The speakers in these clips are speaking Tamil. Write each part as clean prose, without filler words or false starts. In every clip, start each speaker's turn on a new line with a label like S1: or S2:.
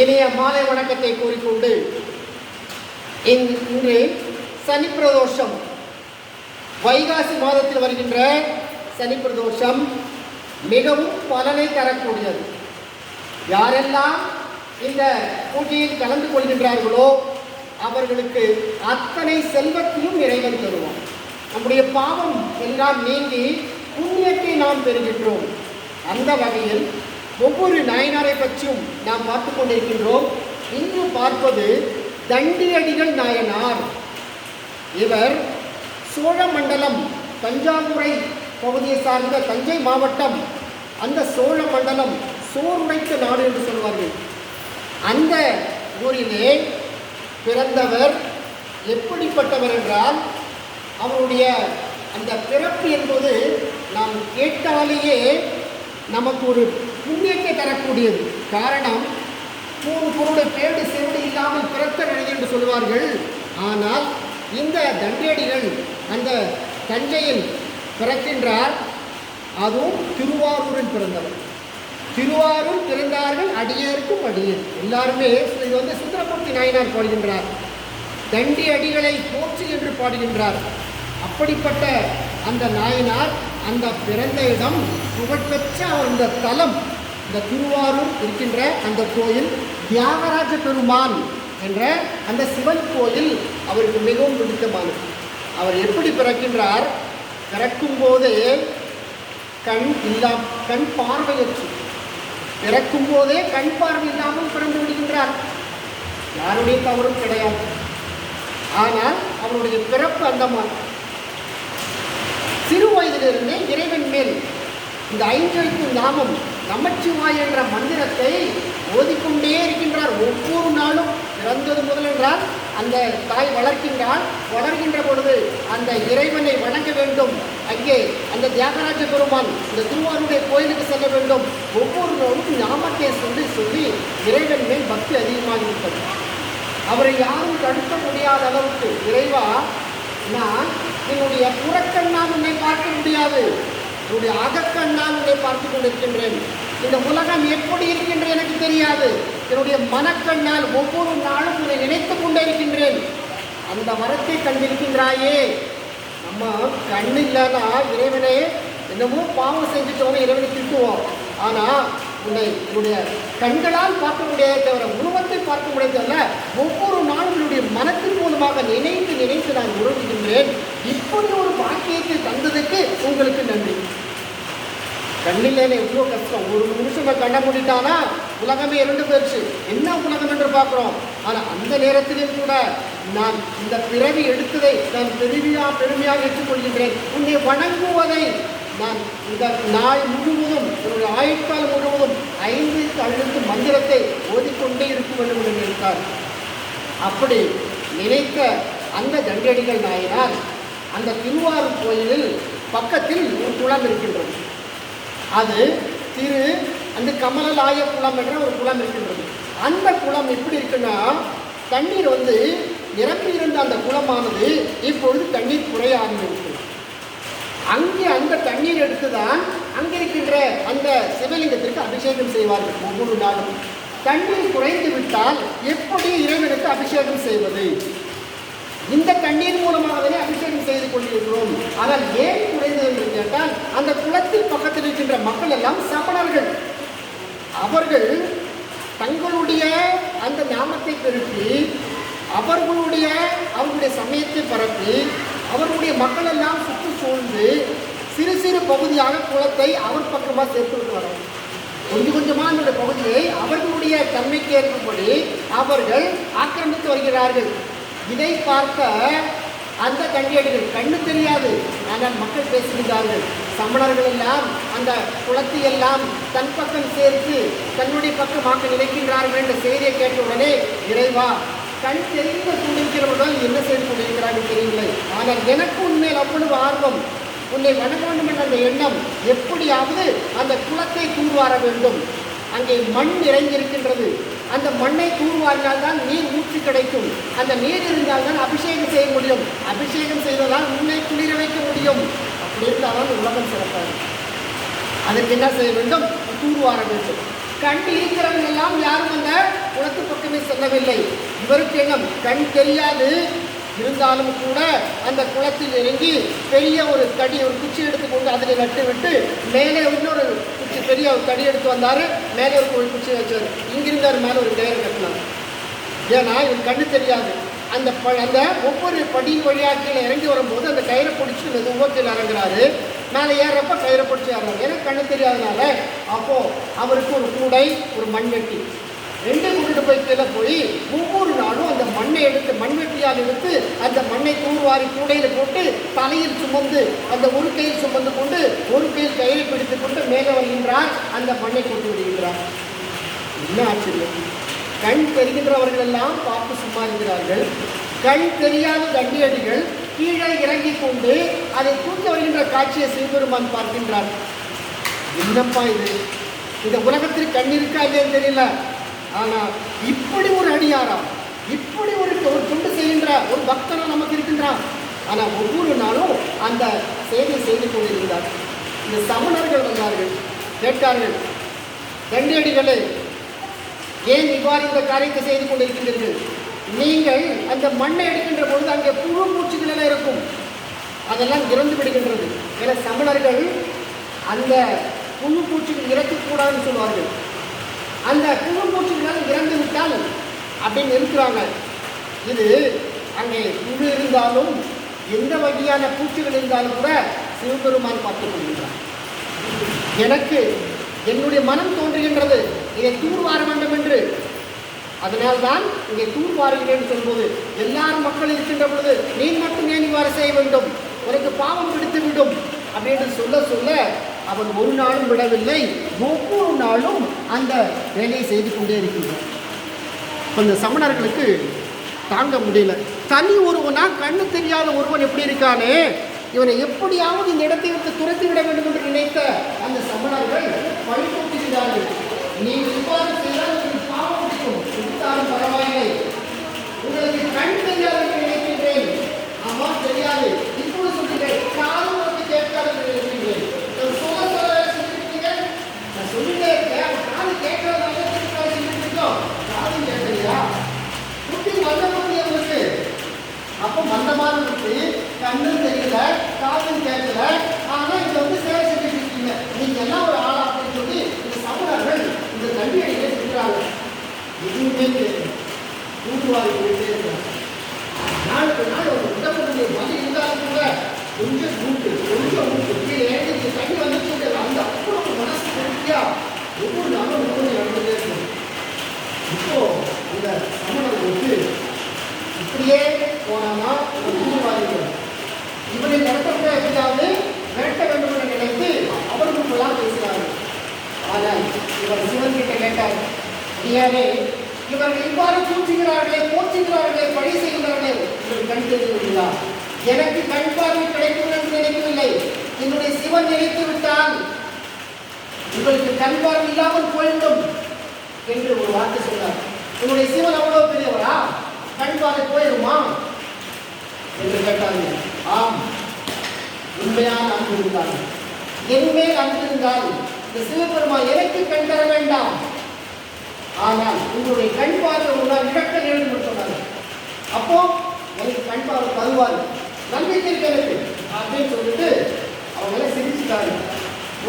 S1: இனிய மாலை வணக்கத்தை கூறிக்கொண்டு இன்று சனி பிரதோஷம், வைகாசி மாதத்தில் வருகின்ற சனி பிரதோஷம் மிகவும் பலனை தரக்கூடியது. யாரெல்லாம் இந்த பூஜையில் கலந்து கொள்கின்றார்களோ அவர்களுக்கு அத்தனை செல்வத்தையும் இறைவன் தருவான். நம்முடைய பாவம் எல்லாம் நீங்கி புண்ணியத்தை நாம் பெறுகின்றோம். அந்த வகையில் ஒவ்வொரு நாயனாரை பற்றியும் நாம் பார்த்து கொண்டிருக்கின்றோம். இன்று பார்ப்பது தண்டியடிகள் நாயனார். இவர் சோழ மண்டலம், தஞ்சாவூரை பகுதியை சார்ந்த தஞ்சை மாவட்டம், அந்த சோழ மண்டலம் சோறுடைத்த நாடு என்று சொல்வார்கள். அந்த ஊரிலே பிறந்தவர். எப்படிப்பட்டவர் என்றால், அவருடைய அந்த பிறப்பு என்பது நாம் கேட்டாலேயே நமக்கு ஒரு புண்ணியத்தை தரக்கூடியது. காரணம், மூணு பொருளை பேடு செவிடு இல்லாமல் பிறத்த நிலை என்று சொல்வார்கள். ஆனால் இந்த தண்டியடிகள் அந்த தஞ்சையில் பிறக்கின்றார். அதுவும் திருவாரூரில் பிறந்தவர். திருவாரூர் பிறந்தார்கள், அடியேற்கும் அடியேன். எல்லாருமே இது சுந்தரமூர்த்தி நாயனார் பாடுகின்றார். தண்டி அடிகளை போற்றி என்று பாடுகின்றார். அப்படிப்பட்ட அந்த நாயனார் அந்த பிறந்த இடம் புகழ்பெற்ற அந்த தலம், இந்த திருவாரூர் இருக்கின்ற அந்த கோயில் தியாகராஜ பெருமான் என்ற அந்த சிவன் கோயில் அவருக்கு மிகவும் பிடித்தமானது. அவர் எப்படி பிறக்கின்றார்? பிறக்கும் போதே கண் பார்வையற்று பிறக்கும் போதே கண் பார்வை இல்லாமல் பிறந்து விடுகின்றார். யாருடைய தவறும் கிடையாது. ஆனால் அவருடைய பிறப்பு அந்த மாதிரி. சிறு வயதிலிருந்தே இறைவன் மேல் இந்த 5 எழுத்து நாமம் நமச்சிவாய என்ற மந்திரத்தை ஓதிக்கொண்டே இருக்கின்றார். ஒவ்வொரு நாளும் பிறந்தது முதல் என்றால் அந்த தாய் வளர்கின்ற பொழுது அந்த இறைவனை வணங்க வேண்டும். அங்கே அந்த தியாகராஜ பெருமான் இந்த திருவாரூருடைய கோயிலுக்கு செல்ல வேண்டும். ஒவ்வொரு நாளும் நாமத்தை சொல்லி இறைவன் மேல் பக்தி அதிகமாகிவிட்டது. அவரை யாரும் தடுக்க முடியாத அளவுக்கு, இறைவா, நான் என்னுடைய புறக்கண்ணால் உன்னை பார்க்க முடியாது, என்னுடைய அகக்கண்ணால் உன்னை பார்த்து கொண்டிருக்கின்றேன். இந்த உலகம் எப்படி இருக்கின்ற எனக்கு தெரியாது. என்னுடைய மனக்கண்ணால் ஒவ்வொரு நாளும் உன்னை நினைத்து கொண்டே இருக்கின்றேன். அந்த வரத்தை கண்டிருக்கின்றாயே. நம்ம கண்ணு இல்லைன்னா இறைவனே என்னமோ பாவம் செஞ்சுட்டோன்னு இறைவனை திட்டுவோம். ஆனால் உன்னை என்னுடைய கண்களால் பார்க்க முடியாத தவிர உருவத்தை பார்க்க முடியாதல்ல, ஒவ்வொரு நாளும் என்னுடைய மனத்தின் மூலமாக நினைத்து நான் உருவுகின்றேன். இப்படி ஒரு பாக்கியத்தை தந்ததுக்கு உங்களுக்கு நன்றி. கண்ணில்லை எவ்வளோ கஷ்டம். ஒரு நிமிஷம் கண்ணை மூடிட்டானா உலகமே இரண்டு போயிடுச்சு. என்ன உலகம் என்று பார்க்குறோம். ஆனால் அந்த நேரத்திலும் கூட நான் இந்த பிறவி எடுத்ததை நான் பெருமையாக ஏற்றுக்கொள்கின்றேன். உன்னை வணங்குவதை நான் இந்த நாள் முழுவதும், என்னுடைய ஆயுட்காலம் முழுவதும் 5 எழுத்து மந்திரத்தை ஓதிக்கொண்டே இருக்க வேண்டும் என்று நினைத்தார். அப்படி நினைத்த அந்த தண்டியடிகள் நாயனார் அந்த திருவாரூர் கோயிலில் பக்கத்தில் ஒரு குளம் இருக்கின்றது. அது அந்த கமலலாய குளம் என்ற ஒரு குளம் இருக்கின்றது. அந்த குளம் எப்படி இருக்குன்னா, தண்ணீர் நிரம்பி இருந்த அந்த குளமானது இப்பொழுது தண்ணீர் குறைய ஆரம்பிக்கிறது. அங்கே அந்த தண்ணீர் எடுத்துதான் அங்கே இருக்கின்ற அந்த சிவலிங்கத்திற்கு அபிஷேகம் செய்வார்கள் ஒவ்வொரு நாளும். தண்ணீர் குறைந்து விட்டால் எப்படி இறைவனுக்கு அபிஷேகம் செய்வது? இந்த தண்ணீர் மூலமாகவே அபிஷேகம் செய்து கொண்டிருக்கிறோம். ஆனால் ஏன் குறைந்தது என்று கேட்டால், அந்த குளத்தில் பக்கத்தில் இருக்கின்ற மக்கள் எல்லாம் சமணர்கள். அவர்கள் தங்களுடைய அந்த நாமத்தை பெருக்கி அவர்களுடைய சமயத்தை பரப்பி அவர்களுடைய மக்கள் எல்லாம் சுற்றி சூழ்ந்து சிறு சிறு பகுதியாக குளத்தை அவர் பக்கமாக சேர்த்து விட்டு வராங்க. கொஞ்சமாக அந்த பகுதியை அவர்களுடைய தன்மைக்கு ஏற்பபடி அவர்கள் ஆக்கிரமித்து வருகிறார்கள். இதை பார்த்த அந்த தண்டியடிகள், கண்ணு தெரியாது ஆனால் மக்கள் பேசுகின்றார்கள். சமணர்கள் எல்லாம் அந்த குளத்தை எல்லாம் தன் பக்கம் சேர்த்து தன்னுடைய பக்கமாக்க நினைக்கின்றார்கள் என்ற செய்தியை கேட்ட உடனே, இறைவா, கண் தெரிந்த சூழ்நிலைக்கிறவர்கள் என்ன செய்து கொண்டிருக்கிறார்கள் தெரியவில்லை. ஆனால் எனக்கு உண்மையில் அவ்வளவு ஆர்வம், உன்னை வணங்க வேண்டும் என்ற அந்த எண்ணம். எப்படியாவது அந்த குளத்தை தூர்வார வேண்டும். அங்கே மண் இறங்கியிருக்கின்றது. அந்த மண்ணை தூர்வாரினால்தான் நீர் ஊற்றி கிடைக்கும். அந்த நீர் இருந்தால்தான் அபிஷேகம் செய்ய முடியும். அபிஷேகம் செய்வதால் உன்னை குளிர வைக்க முடியும். அப்படி இருந்தால்தான் உலகம் சிறப்பாக. அதற்கு என்ன செய்ய வேண்டும்? தூர்வார வேண்டும். கண் இருக்கிறவங்க எல்லாம் யாரும் அந்த சொல்லவில்லை. இவருக்கு எண்ணம் கண் தெரியாது, இருந்தாலும் கூட அந்த குளத்தில் இறங்கி பெரிய ஒரு தடி, ஒரு குச்சி எடுத்துக்கொண்டு அதில் நட்டு விட்டு மேலே இன்னொரு குச்சி, பெரிய ஒரு தடி எடுத்து வந்தார், மேலே ஒரு குச்சி வச்சார், இங்கிருந்தார் மேலே ஒரு கயிறு கட்டினார். ஏன்னா இவர் கண்ணு தெரியாது. அந்த அந்த ஒவ்வொரு படி வழியாக கீழே இறங்கி வரும்போது அந்த கயிறை பிடிச்சி மெதுவாக கீழே இறங்குறாரு. மேலே ஏறுறப்ப கயிறை பிடிச்சி ஏறாரு. எனக்கு கண்ணு தெரியாதனால அப்போது அவருக்கு ஒரு கூடை, ஒரு மண்வெட்டி ரெண்டும் கொண்டுட்டு போய் கீழே போய் ஒவ்வொரு நாளும் அந்த மண்ணை எடுத்து, மண்வெட்டியால் எடுத்து அந்த மண்ணை தூர்வாரி கூடையில் போட்டு தலையில் சுமந்து, அந்த ஒரு கையில் சுமந்து கொண்டு ஒரு கையில் கயிறை பிடித்து கொண்டு மேலே வருகின்றார். அந்த மண்ணை கொண்டு விடுகின்றார். என்ன ஆச்சரியம்! கண் தெரிகின்றவர்கள் எல்லாம் பார்த்து சும்மா இருக்கிறார்கள். கண் தெரியாத தண்டியடிகள் கீழே இறங்கி கொண்டு அதை தூக்கி வருகின்ற காட்சியை சிவபெருமான் பார்க்கின்றார். என்னப்பா இது, இந்த உலகத்தில் கண் இருக்கா இல்லைன்னு தெரியல, ஆனால் இப்படி ஒரு அடியாரா, இப்படி ஒரு தொண்டு செய்கின்ற ஒரு பக்தனா நமக்கு இருக்கின்றான். ஆனால் ஒவ்வொரு நாளும் அந்த சேவை செய்து கொண்டிருந்தார். இந்த சமணர்கள் வந்தார்கள், கேட்டார்கள், தண்டியடிகளே, ஏன் இவ்வாறு இந்த காரியத்தை செய்து கொண்டிருக்கின்றீர்கள்? நீங்கள் அந்த மண்ணை எடுக்கின்ற பொழுது அங்கே புழு பூச்சிகள் எல்லாம் இருக்கும், அதெல்லாம் இறந்து விடுகின்றது. ஏன்னா சமணர்கள் அந்த புழு பூச்சிகள் இறக்கக்கூடாதுன்னு சொல்வார்கள். அந்த புழு பூச்சிகளால் இறந்து விட்டால் அப்படின்னு இருக்கிறாங்க. இது அங்கே புழு இருந்தாலும் எந்த வகையான பூச்சிகள் இருந்தாலும் கூட சிவபெருமான் பார்த்துக் கொள்கின்றார். எனக்கு என்னுடைய மனம் தோன்றுகின்றது, இதை தூர்வார வேண்டும் என்று. அதனால்தான் இங்கே தூர்வாருகிறேன் சொல்வது. எல்லாரும் மக்கள் இருக்கின்ற பொழுது நீ மட்டும் ஏன் இவ்வாறு செய்ய வேண்டும், உனக்கு பாவம் பிடித்து விடும் அப்படின்னு சொல்ல சொல்ல அவன் ஒரு நாளும் விடவில்லை. ஒவ்வொரு நாளும் அந்த வேலையை செய்து கொண்டே இருக்கின்றான். அந்த சமணர்களுக்கு தாங்க முடியல. தனி ஒருவனா, கண்ணு தெரியாத ஒருவன் எப்படி இருக்கானே, இவனை எப்படியாவது இந்த இடத்தை விட்டு துரத்தி விட வேண்டும் என்று நினைத்த அந்த சமணர்கள் வழிபடுத்துகிறார்கள். நீ இவ்வாறு செய்தால் உங்களுக்கு பாவம் பிடிக்கும், கொடுத்தாலும் பரவாயில்லை, உங்களுக்கு கண் தெரியாது என்று நினைக்கின்றேன். ஆமா தெரியாது, இப்போது சொல்லுங்கள், காலம் வந்து கேட்காது என்று நினைக்கின்றேன். நான் சொல்லிட்டே இருக்கேன், காது கேட்கறதால சொல்லிட்டு காது கேட்கலையா, புத்தி மந்தமாக இருக்கு. அப்போ மந்தமான இருக்கு, கண்ணும் தெரியல, காதும் கேட்கல, ஆனால் இதை வந்து சேவை செஞ்சுட்டு இருக்கீங்க, நீங்க எல்லாம் ஒரு ஆளா அப்படின்னு சொல்லி இந்த சமணர்கள் இந்த தண்டியடிகளை சொல்றாங்க. எதுவுமே கேட்கல, தூங்குவாரி போயிட்டே இருக்கிறாங்க. நாளுக்கு நாள் ஒரு உடம்புடைய வலி இருந்தாலும் கூட கொஞ்சம் மூட்டு கீழே ஏற்றி தண்ணி வந்துட்டு அந்த அப்புறம் ஒரு மனசு திருப்தியா ஒவ்வொரு நாளும் ஒவ்வொரு நடந்துட்டே இருக்கும். இப்போ அந்த சமணர்கள் வந்து இப்படியே போனான்னா ஒரு தூங்குவாரிகள் இவனை நடத்த எப்படியாவது வேட்ட வேண்டும் என்று நினைத்து அவர்களுக்குள்ளாக பேசினார்கள். ஆனால் இவர் சிவன் கிட்ட கேட்டார், ஐயாரே, இவர்கள் இவ்வாறு கூச்சுகிறார்களே, போச்சுகிறார்களே, பழி செய்கிறார்களே, இவர்கள் கண் தெரிவிங்களா? எனக்கு கண் பார்வை கிடைக்கும் என்று நினைக்கவில்லை, என்னுடைய சிவன் நினைத்து விட்டால் உங்களுக்கு கண் பார்வை இல்லாமல் போய்விடும் என்று ஒரு வார்த்தை சொன்னார். உன்னுடைய சிவன் அவ்வளவு பெரியவரா, கண் பார்வை போயிடுமா என்று கேட்டாங்க. ஆம், உண்மையான அன்பு இருந்தாங்க. என்மேல் அன்பு இருந்தால் இந்த சிவபெருமான் எனக்கு கண் தர வேண்டாம், ஆனால் உங்களுடைய கண் பார்வை உங்களால் இழக்க வேண்டும் சொன்னாங்க. அப்போ எனக்கு கண் பார்வை தருவார், நம்பிக்கை எனக்கு அப்படின்னு சொல்லிட்டு அவங்க சிரிச்சுட்டாங்க.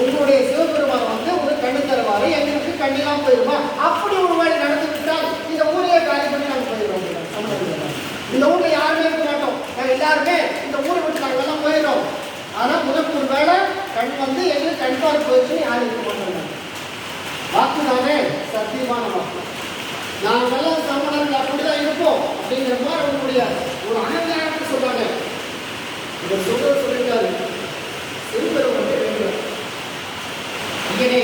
S1: உங்களுடைய சிவபெருமான் வந்து உங்களுக்கு கண்ணு தருவாரு, எங்களுக்கு கண்ணெல்லாம் போயிடுமா? அப்படி ஒரு வேலை நடந்து விட்டால் இந்த ஊரையே காலி பண்ணி நாங்கள் போயிடுவோம். இந்த ஊர்ல யாருமே இருக்க மாட்டோம், நாங்கள் எல்லாருமே இந்த ஊரை விட்டு நாங்கள் எல்லாம் போயிடுறோம். ஆனால் முதற்கு ஒரு வேலை கண் வந்து எங்களுக்கு கண் பார்வை போயிடுச்சுன்னு யாரும் இருக்க மாட்டாங்க. வாக்கு தானே சத்தியமான வாக்கு. நாங்கெல்லாம் சமணர்கள் அப்படிதான் இருப்போம் அப்படிங்கிற மாதிரி அவங்களுடைய ஒரு அகங்காரத்தை சொல்றாங்க. இவர் சொல்லியிருக்காரு, சிறுபெருமான் வேண்டும் இங்கனே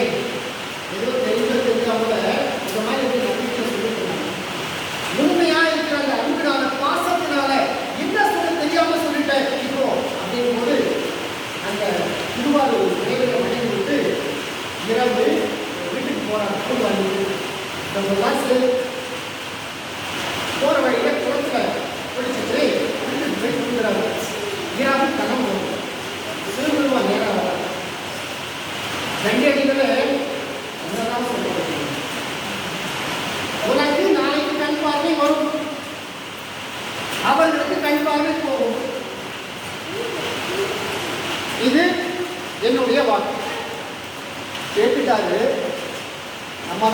S1: ஏதோ தெரிஞ்சாமல இந்த மாதிரி நம்பிக்கை சொல்லியிருக்காங்க. உண்மையா இருக்கிற அந்த அன்புனால, பாசத்தினால என்ன சொல்ல தெரியாம சொல்லிட்டேன் இப்போ அப்படின் போது அந்த திருவாரூர் நிலைகளை வழங்கி விட்டு இரவு வீட்டுக்கு போறாங்க. நம்ம வாசு போற வழியில குளத்துல பிடிச்சிட்டு வீட்டுக்கு போய் கொடுக்குறாங்க. இரவு கனம் போகும், சிறுபெருமான் நேரம் வர தண்டியடிகளை என்னதான் சொல்ல, உனக்கு நாளைக்கு கண் பார்வை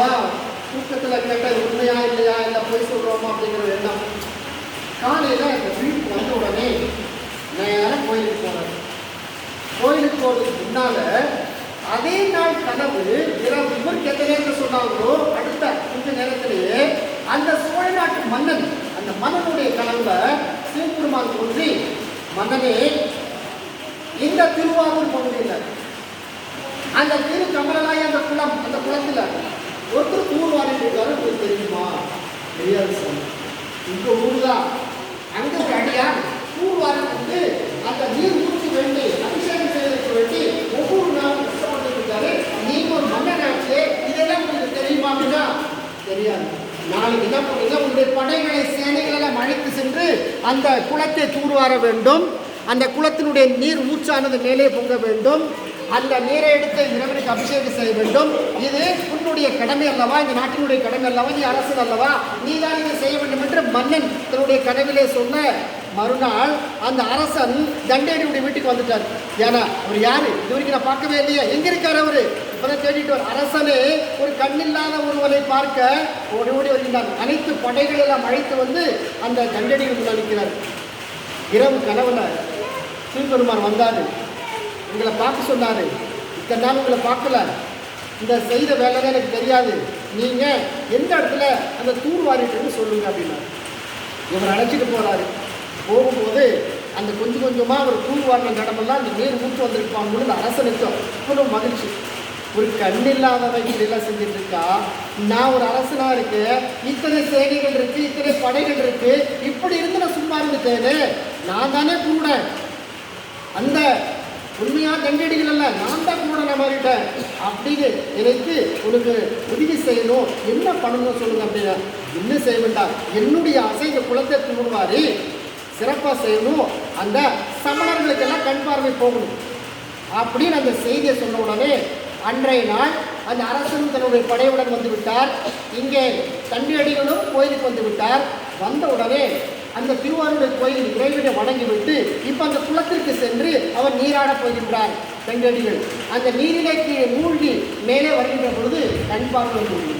S1: தான் தூக்கத்தில் கேட்டால் உண்மையா இல்லையா இல்லை போய் சொல்கிறோமா அப்படிங்கிற எண்ணம். காலையில் இந்த வீட்டுக்கு வந்த உடனே நேரம் கோயிலுக்கு போனேன். கோயிலுக்கு போகிறதுக்கு முன்னால் அதே நாள் கனவு இரவு இவருக்கு எந்த நேரத்தில் சொன்னாங்களோ அடுத்த கொஞ்ச நேரத்திலேயே அந்த சோழ நாட்டு மன்னன், அந்த மன்னனுடைய கனவுல சிவபெருமான் தோன்றி, மன்னனே இந்த திருவாரூர் பகுதியில் அந்த திரு கமலனாய் அந்த குளம், அந்த குளத்தில் ஒருத்தர் தூர்வாரிட்டு இருக்காரு, உங்களுக்கு தெரியுமா? தெரியாது சார். இந்த ஊர் தான். அங்கே ஒரு அடியார் தூர்வாரி வந்து அந்த நீர் ஊற்றி வேண்டி அபிஷேகம் செய்வதற்கு வேண்டி ஒவ்வொரு நாளும் கஷ்டப்பட்டு இருக்காரு. நீங்க ஒரு மன்னன் ஆட்சியே, இதெல்லாம் உங்களுக்கு தெரியுமா? அப்படின்னா தெரியாது. நாளைக்கு என்ன பண்ணீங்க, உங்களுடைய படைகளை சேனைகளெல்லாம் அழைத்து சென்று அந்த குளத்தை தூர்வார வேண்டும். அந்த குளத்தினுடைய நீர் ஊற்றானது மேலே பொங்க வேண்டும். அந்த நீரை எடுத்து இறைவனுக்கு அபிஷேகம் செய்ய வேண்டும். இது உன்னுடைய கடமை அல்லவா, இந்த நாட்டினுடைய கடமை அல்லவா, நீ அரசன் அல்லவா, நீ தான் இதை செய்ய வேண்டும் என்று மன்னன் தன்னுடைய கனவிலே சொன்ன மறுநாள் அந்த அரசன் தண்டேடியுடைய வீட்டுக்கு வந்துட்டார். ஏன்னா அவர் யாரு, இது வரைக்கும் நான் பார்க்கவே இல்லையா, எங்க இருக்காரு அவரு, இப்பதான் தேடிட்டு வர. அரசனே ஒரு கண்ணில்லாத ஒருவரை பார்க்க ஓடி ஓடி வருகின்றார். அனைத்து படைகள் எல்லாம் அழைத்து வந்து அந்த தண்டேடிக்கு முன்னால் நிற்கிறார். இரவு கனவுல சிவபெருமான் வந்தாரு, உங்களை பார்க்க சொன்னாரு. இத்தனை நாள் உங்களை பார்க்கல, இந்த செய்த வேலை எனக்கு தெரியாது, நீங்க எந்த இடத்துல அந்த தூர் வாரிட்டு சொல்லுங்க அப்படின்னா. இவர் அழைச்சிட்டு போறாரு. போகும்போது அந்த கொஞ்சம் கொஞ்சமாக அவர் தூர் வாரின இடமெல்லாம் அந்த நீர் ஊற்று வந்திருப்பாங்க. அந்த அரசனுக்கும் இவ்வளோ மகிழ்ச்சி. ஒரு கண்ணில்லாதவன் இப்படிலாம் செஞ்சுட்டு இருக்கா, நான் ஒரு அரசனாக இருக்கு, இத்தனை சேனைகள் இருக்கு, இத்தனை படைகள் இருக்கு, இப்படி இருந்து நான் சும்மா இருந்துட்டேன்னு, நான் தானே கூட அந்த உண்மையாக தண்டடிகள் அல்ல, நான் தான் கூட நான் மாறிட்டேன் அப்படின்னு எனக்கு உனக்கு உதவி செய்யணும், என்ன பண்ணணும் சொல்லுங்க அப்படின்னா. என்ன செய்ய வேண்டாம், என்னுடைய ஆசை இந்த குலத்தை தூர்வாரி சிறப்பாக செய்யணும், அந்த சமணர்களுக்கெல்லாம் கண் பார்வை போகணும் அப்படின்னு அந்த செய்தியை சொன்ன உடனே அன்றைய நாள் அந்த அரசன் தன்னுடைய படையுடன் வந்து விட்டார். இங்கே தண்டியடிகளும் கோயிலுக்கு வந்து விட்டார். வந்த உடனே அந்த திருவாரூர் கோயில் இறைவனை வணங்கிவிட்டு இப்போ அந்த குளத்திற்கு சென்று அவர் நீராடப் போகின்றார். தண்டியடிகள் அந்த நீரிலே கீழே மூழ்கி மேலே வருகின்ற பொழுது கண் பார்வை மூழ்கி,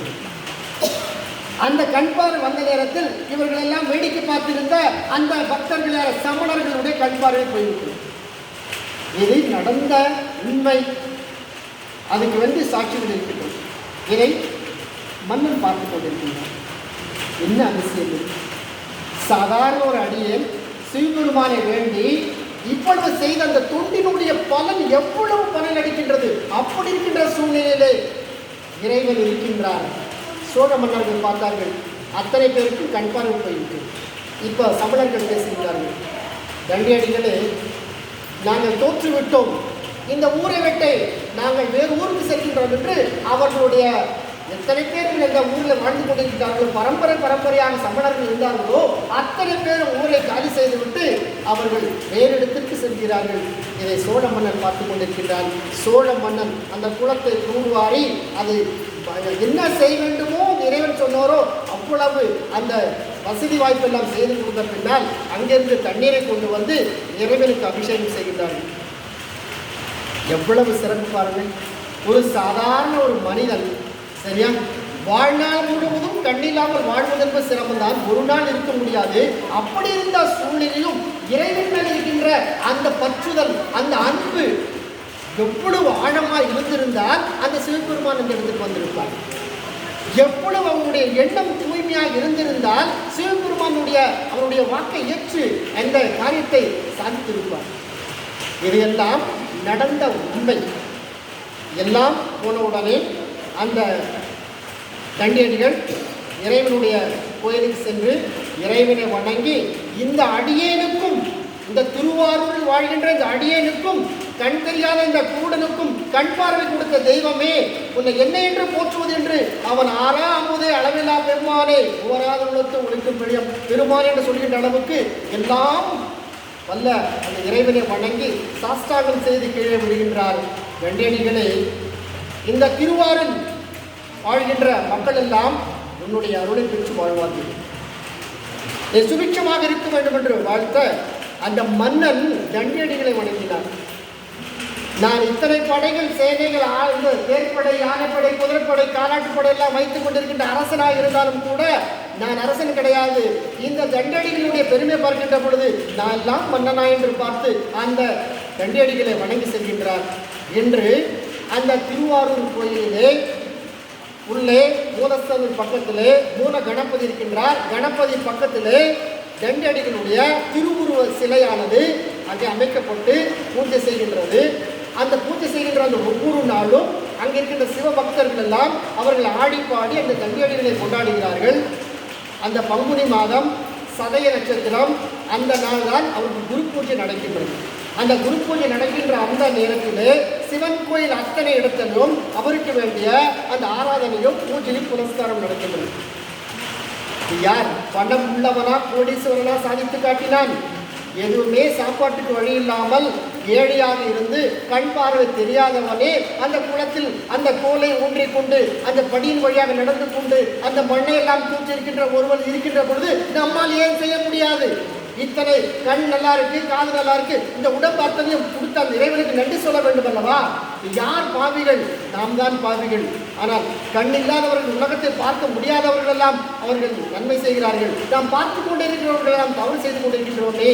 S1: அந்த கண் பார்வை வந்த நேரத்தில் இவர்கள் எல்லாம் வேடிக்கை பார்த்திருந்த அந்த பக்தர்களான சமணர்களுடைய கண் பார்வை போய்விட்டது. இது நடந்த உண்மை, அதுக்கு வந்து சாட்சிகள் இருக்கட்டும். இதை மன்னன் பார்த்து கொண்டிருக்கின்றார். என்ன அதிசயம், சாதாரண ஒரு அடியேன் சிவபெருமானை வேண்டி இப்பொழுது செய்த அந்த தொண்டினுடைய பலன் எவ்வளவு பலன் அளிக்கின்றது. அப்படி இருக்கின்ற சூழ்நிலையிலே இறைவன் இருக்கின்றார். சோழ மன்னர்கள் பார்த்தார்கள், அத்தனை பேருக்கும் கண் பார்வை போயிருக்கு. இப்போ சமணர்கள் பேசுகின்றார்கள், தண்டியடிகளே நாங்கள் தோற்றுவிட்டோம், இந்த ஊரை விட்டு நாங்கள் வேறு ஊருக்கு செல்கின்றோம் என்று அவர்களுடைய எத்தனை பேர் இந்த ஊரில் வாழ்ந்து கொண்டிருக்கிறார்களோ, பரம்பரையாக சமணர்கள் இருந்தார்களோ அத்தனை பேர் ஊரை காலி செய்துவிட்டு அவர்கள் வேறு இடத்திற்கு செல்கிறார்கள். இதை சோழ மன்னன் பார்த்து கொண்டிருக்கிறார். சோழ மன்னன் அந்த குளத்தை தூர்வாரி அது என்ன செய்ய வேண்டுமோ இறைவன் சொன்னாரோ அவ்வளவு அந்த வசதி வாய்ப்பெல்லாம் செய்து கொடுத்த பின்னால் அங்கிருந்து தண்ணீரை கொண்டு வந்து இறைவனுக்கு அபிஷேகம் செய்கின்றார்கள். எவ்வளவு சிறப்பு பாருங்கள். ஒரு சாதாரண ஒரு மனிதன் சரியா வாழ்நாள் முழுவதும் கண்ணில்லாமல் வாழ்வதற்கு சிரமம்தான், ஒரு நாள் இருக்க முடியாது. அப்படி இருந்த சூழ்நிலையும் இறைவன் மேல் இருக்கின்ற அந்த பற்றுதல், அந்த அன்பு எவ்வளவு ஆழமாக இருந்திருந்தால் அந்த சிவபெருமான் இந்த இடத்துக்கு வந்திருப்பார். எவ்வளவு அவனுடைய எண்ணம் தூய்மையாக இருந்திருந்தால் சிவபெருமானுடைய அவருடைய வாக்கை ஏற்று அந்த காரியத்தை சாதித்திருப்பார். இதையெல்லாம் நடந்த உண்மை. எல்லாம் போனவுடனே அந்த தண்டியடிகள் இறைவனுடைய கோயிலுக்கு சென்று இறைவனை வணங்கி, இந்த அடியேனுக்கும் இந்த திருவாரூரில் வாழ்கின்ற இந்த அடியேனுக்கும் கண் தெரியாத இந்த குருடனுக்கும் கண் பார்வை கொடுத்த தெய்வமே, உன்னை என்ன என்று போற்றுவது என்று அவன் ஆறாமுதே அளவில்லா பெருமானே ஓராத உள்ளத்து ஒழிக்கும் பெருமான் என்று சொல்கின்ற அளவுக்கு எல்லாம் வல்ல அந்த இறைவனை வணங்கி சாஸ்தாகம் செய்து கீழே விடுகின்றார். தண்டியடிகளே, இந்த திருவாரூர் வாழ்கின்ற மக்கள் எல்லாம் உன்னுடைய அருளை பெற்று வாழ்வார்கள், சுபிட்சமாக இருக்க வேண்டும் என்று வாழ்த்த அந்த மன்னன் தண்டியடிகளை வணங்கினார். நான் இத்தனை படைகள் சேனைகள் ஆழ்ந்து தேர்ப்படை யானைப்படை குதிரைப்படை காலாட்டுப்படை எல்லாம் வைத்துக் கொண்டிருக்கின்ற அரசனாக இருந்தாலும் கூட நான் அரசன் கிடையாது. இந்த தண்டியடிகளுடைய பெருமை பார்க்கின்ற பொழுது நான் எல்லாம் மன்னனா என்று பார்த்து அந்த தண்டியடிகளை வணங்கி செல்கின்றார் என்று அந்த திருவாரூர் கோயிலிலே உள்ளே மூலஸ்தலம் பக்கத்திலே மூல கணபதி இருக்கின்றார். கணபதி பக்கத்திலே தண்டியடிகளுடைய திருவுருவ சிலையானது அங்கே அமைக்கப்பட்டு பூஜை செய்கின்றது. அந்த பூஜை செய்கின்ற அந்த ஒவ்வொரு நாளும் அங்கே இருக்கின்ற சிவபக்தர்கள் எல்லாம் அவர்கள் ஆடி பாடி அந்த தண்டியடிகளை கொண்டாடுகிறார்கள். அந்த பங்குனி மாதம் சதய நட்சத்திரம் அந்த நாள் தான் அவருக்கு குரு பூஜை நடக்கின்றது. அந்த குரு பூஜை நடக்கின்ற அந்த நேரத்திலே சிவன் கோயில் அத்தனை இடத்திலும் அவருக்கு வேண்டிய அந்த ஆராதனையும் பூஜையும் புரஸ்காரம் நடக்கின்றது. யார் பணம் உள்ளவனா கோடீஸ்வரனா சாதித்து காட்டினான்? எதுவுமே சாப்பாட்டுக்கு வழி இல்லாமல் ஏழையாக இருந்து கண் பார்வை தெரியாதவனே அந்த குளத்தில் அந்த கோலை ஊன்றிக் கொண்டு அந்த படியின் வழியாக நடந்து கொண்டு அந்த மண்ணை எல்லாம் தூக்கி இருக்கின்ற ஒருவன் இருக்கின்ற பொழுது நம்மால் ஏன் செய்ய முடியாது? இத்தனை கண் நல்லா இருக்கு, காது நல்லா இருக்கு, இந்த உடம்பார்த்ததையும் கொடுத்த அந்த இறைவனுக்கு நன்றி சொல்ல வேண்டும் அல்லவா? யார் பாவிகள்? நாம் தான் பாவிகள். ஆனால் கண் இல்லாதவர்கள், உலகத்தை பார்க்க முடியாதவர்கள் எல்லாம் அவர்கள் நன்மை செய்கிறார்கள். நாம் பார்த்து கொண்டிருக்கிறவர்கள் நாம் தவறு செய்து கொண்டிருக்கின்றோமே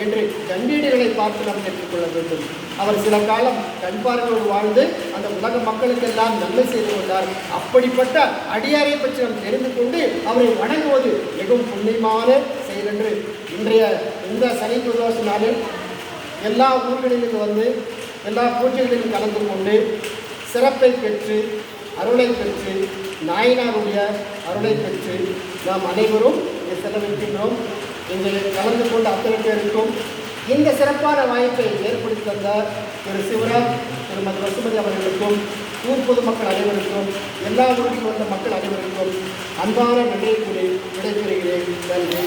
S1: என்று தண்டீடுகளை பார்த்து நாம் கேட்டுக்கொள்ள வேண்டும். அவர் சில காலம் கண்பார்வையோடு வாழ்ந்து அந்த உலக மக்களுக்கெல்லாம் நன்மை செய்து கொண்டார். அப்படிப்பட்ட அடியாரை பற்றி நாம் தெரிந்து கொண்டு அவரை வணங்குவது மிகவும் புண்ணியமான செயல் என்று இன்றைய இந்த சனி பிரதோஷ நாளில் எல்லா ஊர்களிலும் வந்து எல்லா பூஜைகளிலும் கலந்து கொண்டு சிறப்பை பெற்று அருளை பெற்று நாயனாருடைய அருளை பெற்று நாம் அனைவரும் இங்கே செலவிக்கின்றோம். இங்கே கலந்து கொண்ட அத்தனை பேருக்கும் இந்த சிறப்பான வாய்ப்பை ஏற்படுத்தி தந்த திரு சிவராஜ், திருமதி வசுமதி அவர்களுக்கும் ஊர் பொதுமக்கள் அனைவருக்கும் எல்லா ஊரில் வந்த மக்கள் அனைவருக்கும் அன்பான நன்றியை கூறி விடைபெறுகிறேன். நன்றி.